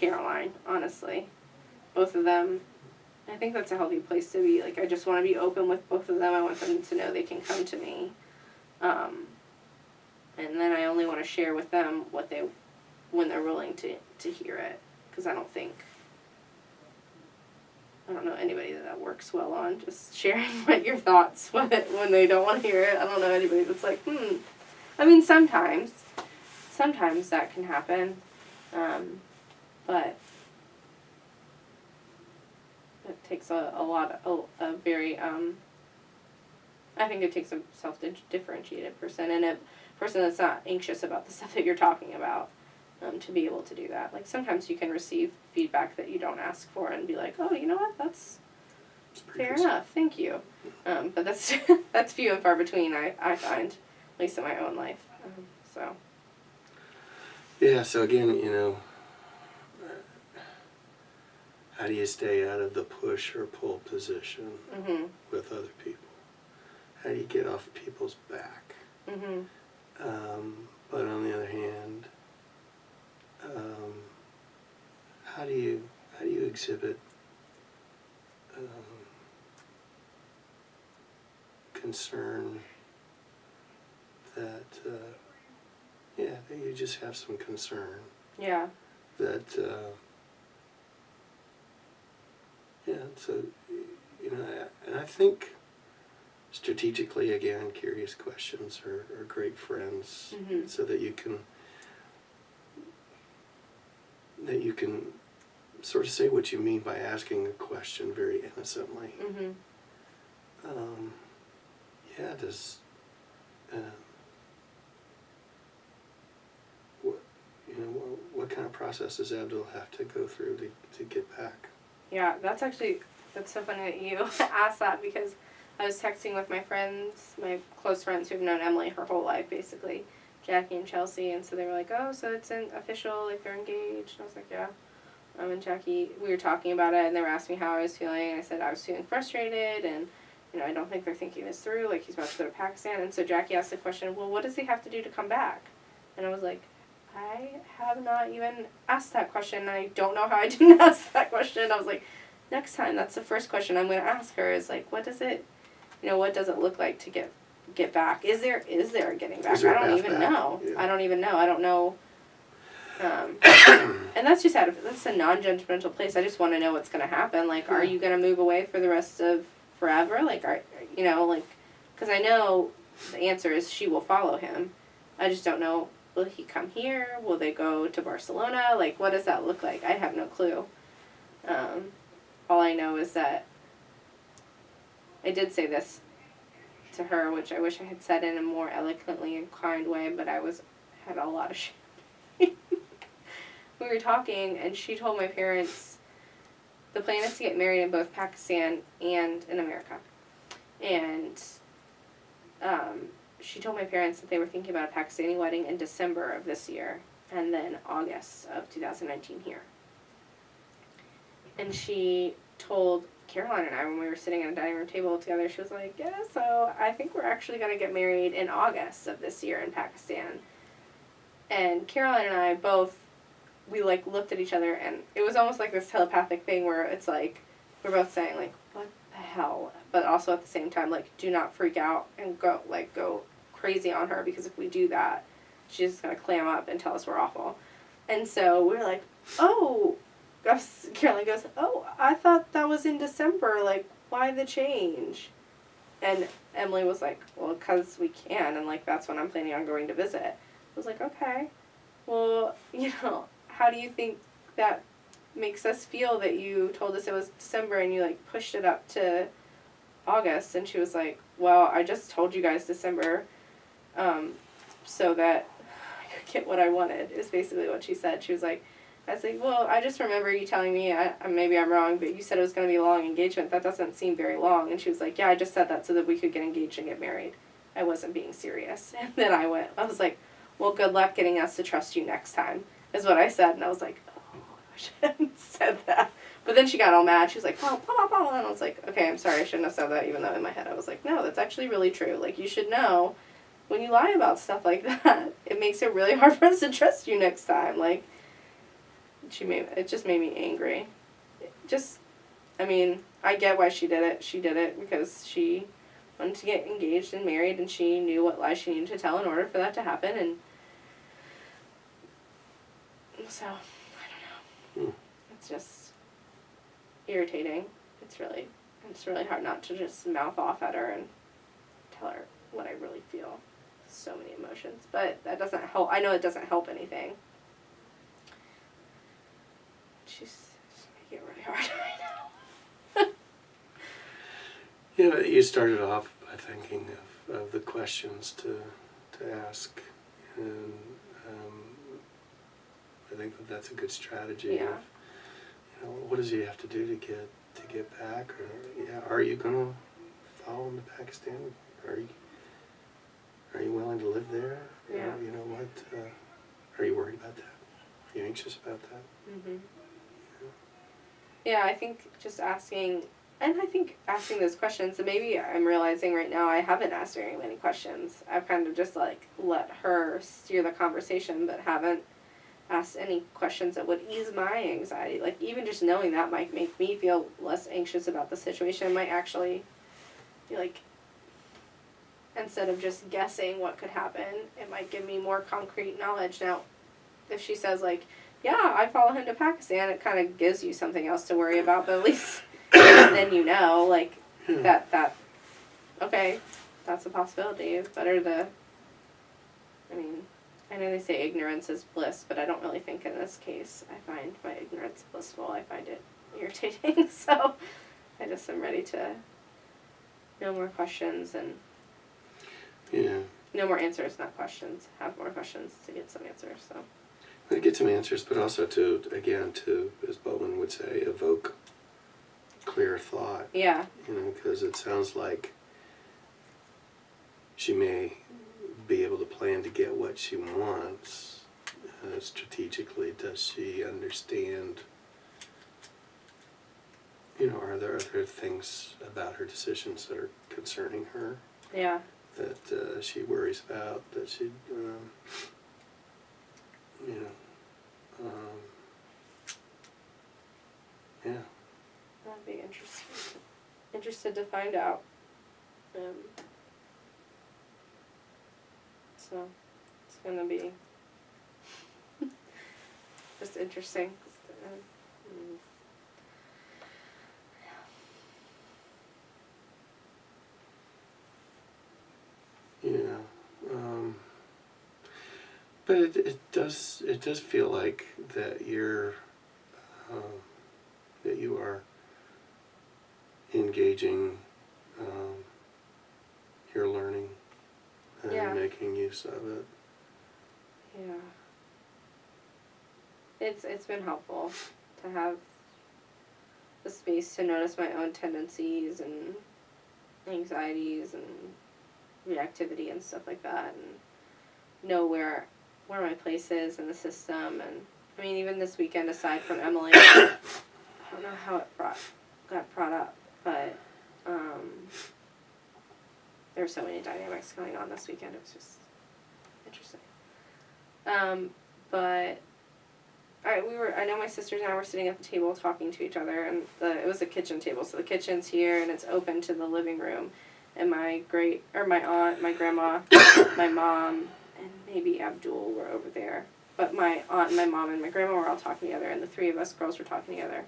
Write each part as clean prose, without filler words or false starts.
Caroline, honestly. Both of them. I think that's a healthy place to be. Like, I just want to be open with both of them. I want them to know they can come to me. And then I only want to share with them when they're willing to hear it. Because I don't know anybody that works well on just sharing your thoughts when they don't want to hear it. I don't know anybody that's like, I mean, sometimes that can happen. But it takes a very, I think it takes a self-differentiated person and a person that's not anxious about the stuff that you're talking about to be able to do that. Like, sometimes you can receive feedback that you don't ask for and be like, oh, you know what, that's fair enough, thank you. But that's that's few and far between, I find, at least in my own life. So. Yeah, so again, how do you stay out of the push or pull position with other people? How do you get off people's back? But on the other hand, how do you exhibit concern that that you just have some concern? Yeah. That so and I think strategically, again, curious questions are great friends, so that you can sort of say what you mean by asking a question very innocently. Does what kind of process does Abdul have to go through to get back? Yeah, that's so funny that you asked that, because I was texting with my friends, my close friends who've known Emily her whole life, basically, Jackie and Chelsea, and so they were like, oh, so it's official, like, they're engaged, and I was like, yeah. And Jackie, we were talking about it, and they were asking me how I was feeling, and I said I was feeling frustrated, and, I don't think they're thinking this through, like, he's about to go to Pakistan, and so Jackie asked the question, well, what does he have to do to come back? And I was like, I have not even asked that question, and I don't know how I didn't ask that question. I was like, next time, that's the first question I'm going to ask her, is like, what does it look like to get back? Is there a getting back? I don't even know. Yeah. I don't even know. I don't know. And that's just that's a non-judgmental place. I just want to know what's going to happen. Like, are you going to move away for the rest of forever? Like, because I know the answer is she will follow him. I just don't know. Will he come here? Will they go to Barcelona? Like, what does that look like? I have no clue. All I know is that I did say this to her, which I wish I had said in a more eloquently and kind way, but had a lot of shame. We were talking, and she told my parents the plan is to get married in both Pakistan and in America. And she told my parents that they were thinking about a Pakistani wedding in December of this year, and then August of 2019 here. And she told Caroline and I, when we were sitting at a dining room table together, she was like, yeah, so I think we're actually going to get married in August of this year in Pakistan. And Caroline and I both, we, like, looked at each other, and it was almost like this telepathic thing where it's like, we're both saying, like, what the hell? But also at the same time, like, do not freak out and go crazy on her, because if we do that, she's just going to clam up and tell us we're awful. And so we were like, oh, Caroline goes, oh, I thought that was in December, like, why the change? And Emily was like, well, because we can, and, like, that's when I'm planning on going to visit. I was like, okay, well, how do you think that makes us feel that you told us it was December and you, like, pushed it up to August? And she was like, well, I just told you guys December, so that I could get what I wanted, is basically what she said. She was like, I was like, well, I just remember you telling me, maybe I'm wrong, but you said it was going to be a long engagement. That doesn't seem very long. And she was like, yeah, I just said that so that we could get engaged and get married. I wasn't being serious. And then I was like, well, good luck getting us to trust you next time, is what I said. And I was like, oh, I shouldn't have said that. But then she got all mad. She was like, oh, blah, blah, blah. And I was like, okay, I'm sorry, I shouldn't have said that, even though in my head I was like, no, that's actually really true. Like, you should know, when you lie about stuff like that, it makes it really hard for us to trust you next time. Like, it just made me angry. I mean, I get why she did it. She did it because she wanted to get engaged and married, and she knew what lies she needed to tell in order for that to happen, and so, I don't know. It's just irritating. It's really hard not to just mouth off at her and tell her what I really feel. So many emotions, but that doesn't help. I know it doesn't help anything. She's just making it really hard right now. Yeah, but you started off by thinking of the questions to ask, and I think that's a good strategy. Yeah. Of, what does he have to do to get back? Or are you gonna follow him to Pakistan? Are you willing to live there? Yeah. You know what? Are you worried about that? Are you anxious about that? Mhm. Yeah, I think just asking. And I think asking those questions, and maybe I'm realizing right now I haven't asked very many questions. I've kind of just let her steer the conversation, but haven't asked any questions that would ease my anxiety. Like, even just knowing that might make me feel less anxious about the situation. Might actually be like, instead of just guessing what could happen, it might give me more concrete knowledge. Now, if she says yeah, I follow him to Pakistan, it kind of gives you something else to worry about, but at least then that okay, that's a possibility. It's better I know they say ignorance is bliss, but I don't really think in this case I find my ignorance blissful. I find it irritating, so I just am ready to no more questions and no more answers, not questions. Have more questions to get some answers, so. To get some answers, but also to, as Bowman would say, evoke clear thought. Yeah. Because it sounds like she may be able to plan to get what she wants. Strategically, does she understand, are there other things about her decisions that are concerning her? Yeah. That she worries about, that she, yeah. That'd be interested to find out. So, it's gonna be just interesting. Yeah. But it does feel like that you are engaging your learning and making use of it. Yeah. It's been helpful to have the space to notice my own tendencies and anxieties and reactivity and stuff like that, and know where my place is in the system. And even this weekend, aside from Emily, I don't know how it got brought up, but there were so many dynamics going on this weekend. It was just interesting. But I know my sisters and I were sitting at the table talking to each other, and it was a kitchen table, so the kitchen's here and it's open to the living room, and my aunt, my grandma, my mom, and maybe Abdul were over there. But my aunt and my mom and my grandma were all talking together, and the three of us girls were talking together.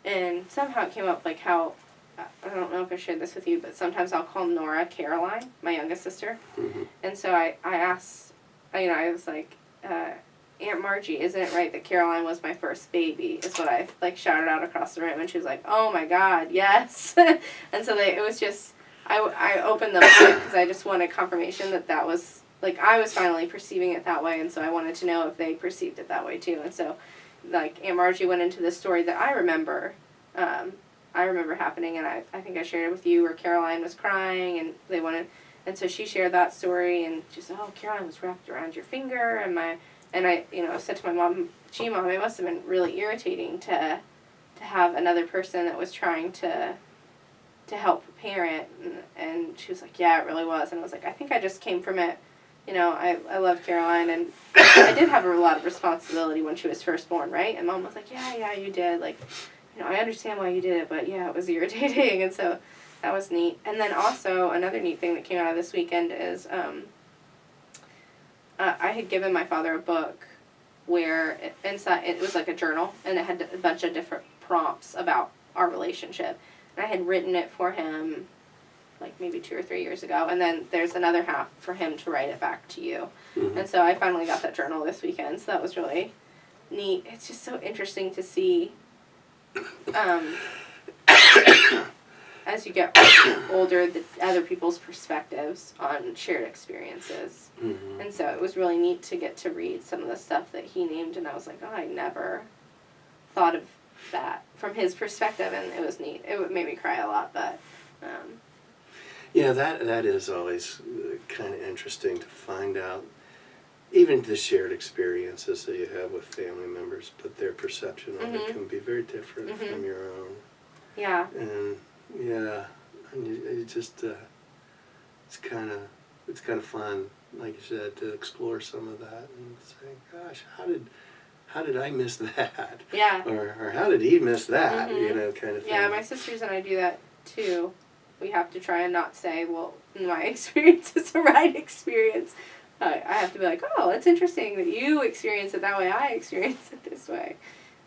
And somehow it came up how, I don't know if I shared this with you, but sometimes I'll call Nora Caroline, my youngest sister. Mm-hmm. And so I asked, I was like, Aunt Margie, isn't it right that Caroline was my first baby? Is what I shouted out across the room, and she was like, oh my God, yes. And so it was just, I opened the book because I just wanted confirmation that was, I was finally perceiving it that way, and so I wanted to know if they perceived it that way too. And so, Aunt Margie went into this story that I remember happening, and I think I shared it with you, where Caroline was crying, and they wanted, and so she shared that story, and she said, oh, Caroline was wrapped around your finger, and I said to my mom, gee, Mom, it must have been really irritating to have another person that was trying to help parent, and she was like, yeah, it really was. And I was like, I think I just came from it you know, I love Caroline, and I did have a lot of responsibility when she was first born, right? And Mom was like, yeah, you did. Like, you know, I understand why you did it, but yeah, it was irritating. And so that was neat. And then also another neat thing that came out of this weekend is I had given my father a book where inside it was like a journal, and it had a bunch of different prompts about our relationship. And I had written it for him like maybe 2 or 3 years ago, and then there's another half for him to write it back to you. Mm-hmm. And so I finally got that journal this weekend, so that was really neat. It's just so interesting to see as you get older, the other people's perspectives on shared experiences. Mm-hmm. And so it was really neat to get to read some of the stuff that he named, and I was like, oh, I never thought of that from his perspective, and it was neat. It made me cry a lot, but yeah, that is always kind of interesting to find out, even the shared experiences that you have with family members, but their perception of it can be very different from your own. Yeah. And yeah, and you just it's kind of fun, like you said, to explore some of that and say, gosh, how did I miss that? Yeah. Or how did he miss that? You know, kind of thing. Yeah, my sisters and I do that too. We have to try and not say, well, my experience is a right experience. I have to be like, oh, it's interesting that you experience it that way. I experience it this way.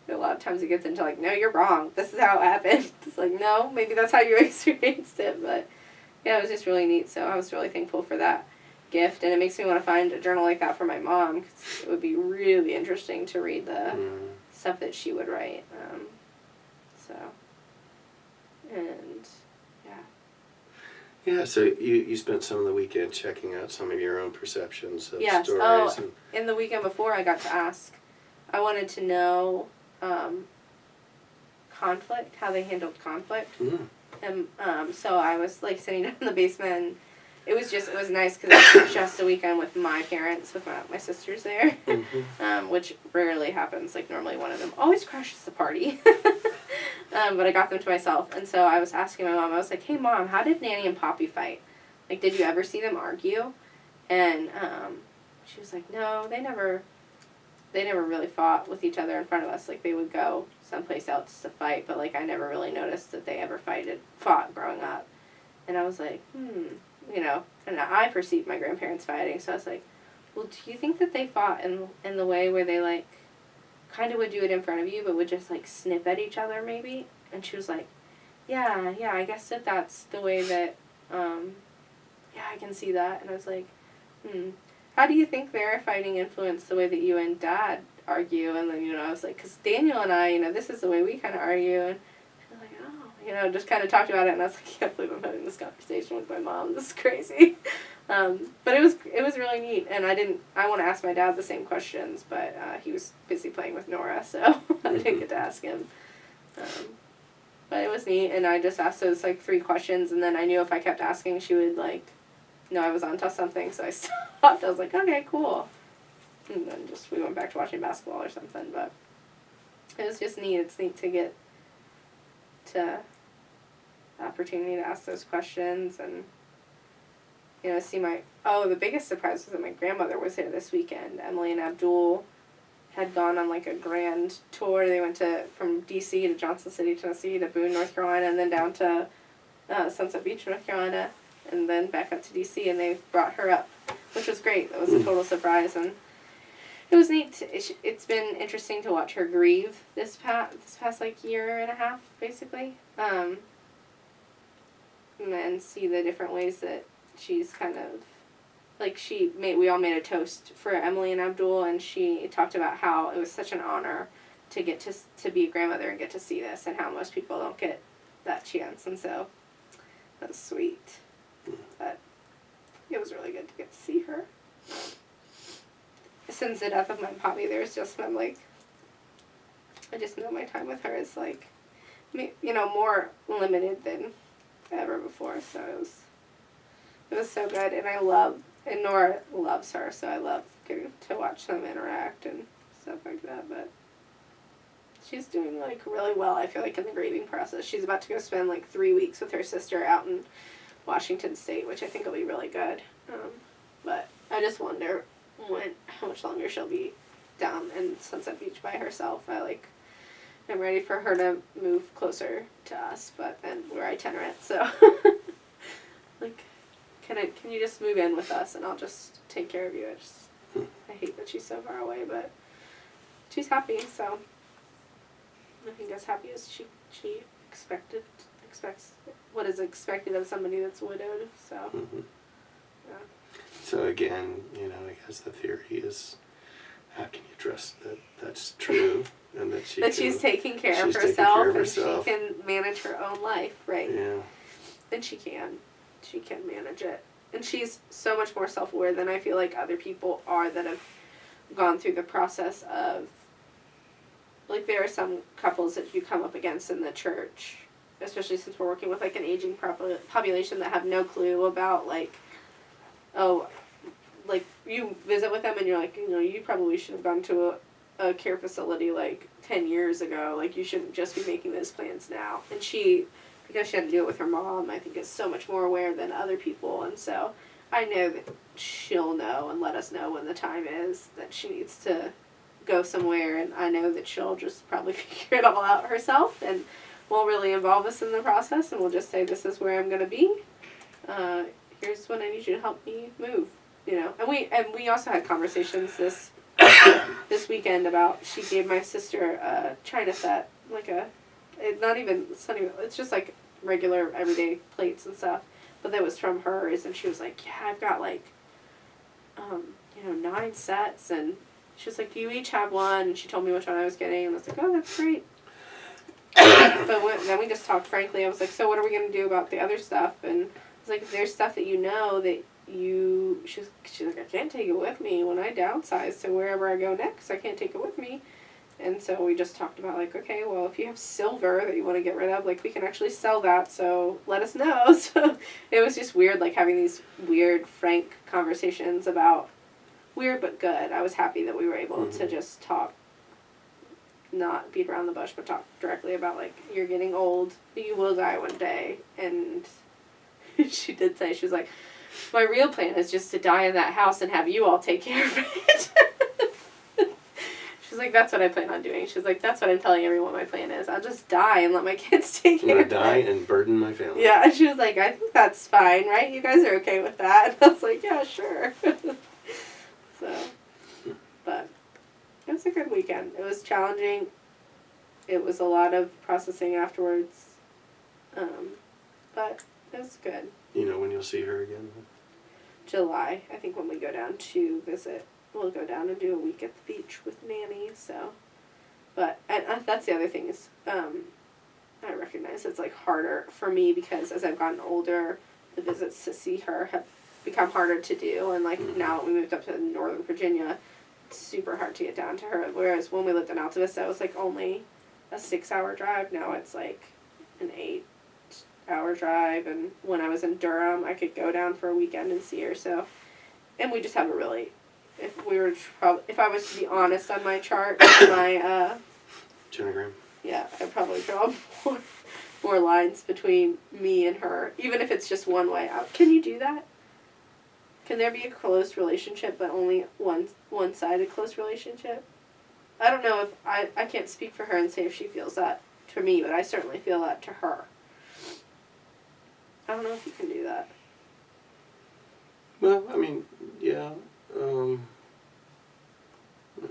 And a lot of times it gets into like, no, you're wrong. This is how it happened. It's like, no, maybe that's how you experienced it. But yeah, it was just really neat. So I was really thankful for that gift. And it makes me want to find a journal like that for my mom, because it would be really interesting to read the stuff that she would write. And yeah, so you spent some of the weekend checking out some of your own perceptions of yes. stories. Oh, in the weekend before, I got to ask. I wanted to know conflict, how they handled conflict. And so I was like sitting down in the basement, and it was nice because it was just a weekend with my parents, with my sisters there, which rarely happens. Like normally one of them always crashes the party. But I got them to myself, and so I was asking my mom, I was like, hey Mom, how did Nanny and Poppy fight? Like, did you ever see them argue? And she was like, no, they never really fought with each other in front of us. Like, they would go someplace else to fight, but like I never really noticed that they ever fought growing up. And I was like, you know, and I perceived my grandparents fighting, so I was like, well, do you think that they fought in the way where they like kind of would do it in front of you, but would just like snip at each other maybe? And she was like, yeah, I guess that's the way that, yeah, I can see that. And I was like, how do you think their fighting influenced the way that you and Dad argue? And then, you know, I was like, because Daniel and I, you know, this is the way we kind of argue. And she was like, oh, you know, just kind of talked about it. And I was like, I can't believe I'm having this conversation with my mom. This is crazy. But it was really neat. And I want to ask my dad the same questions, but he was busy playing with Nora, so I didn't get to ask him. But it was neat, and I just asked those like 3 questions, and then I knew if I kept asking, she would like know I was onto something, so I stopped. I was like, okay, cool. And then we went back to watching basketball or something, but it was just neat. It's neat to get to the opportunity to ask those questions, and you know, see the biggest surprise was that my grandmother was here this weekend. Emily and Abdul had gone on like a grand tour. They went from D.C. to Johnson City, Tennessee, to Boone, North Carolina, and then down to Sunset Beach, North Carolina, and then back up to D.C., and they brought her up, which was great. That was a total surprise, and it was neat. It's been interesting to watch her grieve this past like year and a half, basically, and see the different ways that she's kind of, like, we all made a toast for Emily and Abdul, and she talked about how it was such an honor to get to be a grandmother and get to see this, and how most people don't get that chance, and so that was sweet. But it was really good to get to see her. Since the death of my Poppy, there's just been, like, I just know my time with her is, like, you know, more limited than ever before, so it was so good, and Nora loves her, so I love getting to watch them interact and stuff like that, but she's doing, like, really well, I feel like, in the grieving process. She's about to go spend, like, 3 weeks with her sister out in Washington State, which I think will be really good, but I just wonder how much longer she'll be down in Sunset Beach by herself. I'm ready for her to move closer to us, but then we're itinerant, so like, can you just move in with us and I'll just take care of you? I hate that she's so far away, but she's happy, so I think as happy as she expects what is expected of somebody that's widowed, so yeah. So again, I guess the theory is, how can you trust that that's true and that she's taking care of herself and she can manage her own life, right? Yeah. And she can manage it, and she's so much more self-aware than I feel like other people are that have gone through the process of, like, there are some couples that you come up against in the church, especially since we're working with like an aging population that have no clue about, like, oh, like, you visit with them and you're like, you probably should have gone to a care facility like 10 years ago, like, you shouldn't just be making those plans now. And she, because she had to do it with her mom, I think is so much more aware than other people, and so I know that she'll know and let us know when the time is that she needs to go somewhere, and I know that she'll just probably figure it all out herself and won't really involve us in the process, and we'll just say, this is where I'm going to be, here's when I need you to help me move, and we also had conversations this weekend about, she gave my sister a china set, like it's just like regular everyday plates and stuff, but that was from hers, and she was like, yeah, I've got like 9 sets, and she was like, do you each have one? And she told me which one I was getting, and I was like, oh, that's great. But then we just talked frankly. I was like, so what are we going to do about the other stuff? And I was like, there's stuff that that she's like, I can't take it with me when I downsize, so wherever I go next, I can't take it with me. And so we just talked about, like, okay, well, if you have silver that you want to get rid of, like, we can actually sell that, so let us know. So it was just weird, like, having these weird, frank conversations about, weird but good. I was happy that we were able to just talk, not beat around the bush, but talk directly about, like, you're getting old, you will die one day. And she did say, she was like, my real plan is just to die in that house and have you all take care of it. She's like, that's what I plan on doing. She's like, that's what I'm telling everyone my plan is. I'll just die and let my kids take care of it. I'm going to die and burden my family. Yeah, and she was like, I think that's fine, right? You guys are okay with that? And I was like, yeah, sure. So, but it was a good weekend. It was challenging. It was a lot of processing afterwards. But it was good. You know when you'll see her again? July, I think, when we go down to visit. We'll go down and do a week at the beach with Nanny, so. But, and that's the other thing is, I recognize it's, like, harder for me because as I've gotten older, the visits to see her have become harder to do, and, like, now that we moved up to Northern Virginia, it's super hard to get down to her, whereas when we lived in Alta Vista, it was, like, only a 6-hour drive. Now it's, like, an 8-hour drive, and when I was in Durham, I could go down for a weekend and see her, so. And we just have a really, if I was to be honest on my chart, my, Genogram. yeah, I'd probably draw more lines between me and her, even if it's just one way out. Can you do that? Can there be a close relationship, but only one-sided close relationship? I don't know if, I can't speak for her and say if she feels that to me, but I certainly feel that to her. I don't know if you can do that. Well, I mean, yeah. It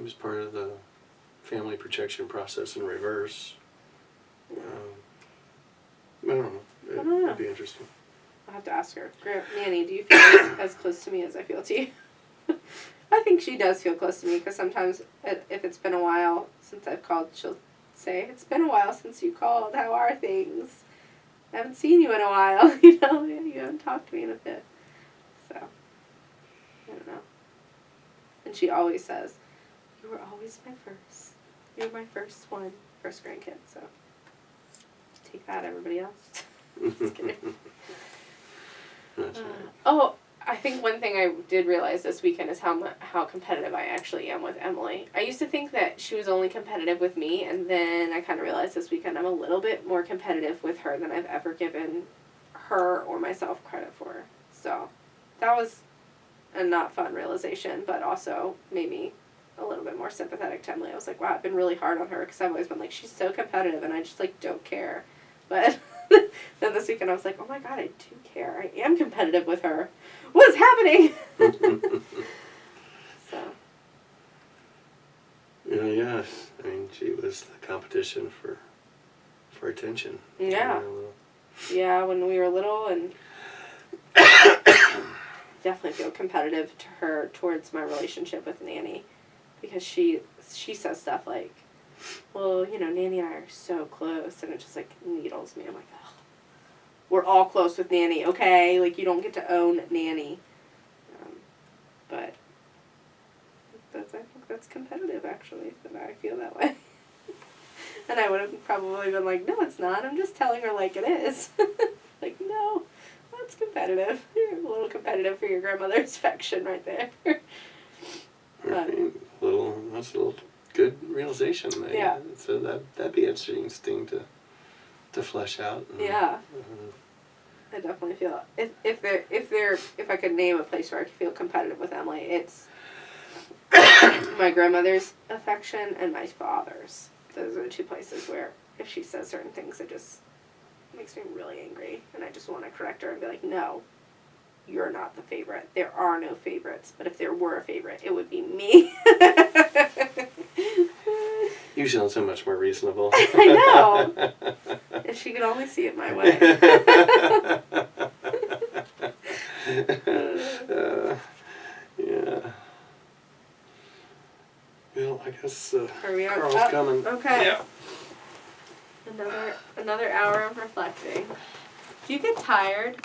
was part of the family protection process in reverse. I don't know. It'd be interesting. I'll have to ask her. Nanny, do you feel as close to me as I feel to you? I think she does feel close to me because sometimes if it's been a while since I've called, she'll say, it's been a while since you called. How are things? I haven't seen you in a while. You haven't talked to me in a bit. So, I don't know. And she always says, you were always my first. You're my first grandkid. So, take that, everybody else. Just kidding. Oh, I think one thing I did realize this weekend is how competitive I actually am with Emily. I used to think that she was only competitive with me, and then I kind of realized this weekend I'm a little bit more competitive with her than I've ever given her or myself credit for. So that was a not fun realization, but also made me a little bit more sympathetic to Emily. I was like, wow, I've been really hard on her because I've always been like, she's so competitive and I just like don't care. But then this weekend I was like, oh my god, I do care. I am competitive with her. What's happening? So. Yeah. I mean, she was the competition for attention. Yeah. Yeah, when we were little, and definitely feel competitive to her towards my relationship with Nanny, because she says stuff like, well, you know, Nanny and I are so close, and it just like needles me. I'm like, oh, we're all close with Nanny, okay? Like, you don't get to own Nanny. But I think that's competitive, actually, that I feel that way. And I would have probably been like, no, it's not. I'm just telling her like it is. Like, no, that's competitive. You're a little competitive for your grandmother's affection right there. I mean, that's a little good realization. Yeah. So that'd be interesting to flesh out. Yeah. I definitely feel if I could name a place where I could feel competitive with Emily, it's my grandmother's affection and my father's. Those are the two places where if she says certain things, it just makes me really angry, and I just want to correct her and be like, no, you're not the favorite. There are no favorites, but if there were a favorite, it would be me. You sound so much more reasonable. I know. If she could only see it my way. Yeah. Well, I guess Are we Carl's up? coming. Okay. Yeah. Another hour of reflecting. Do you get tired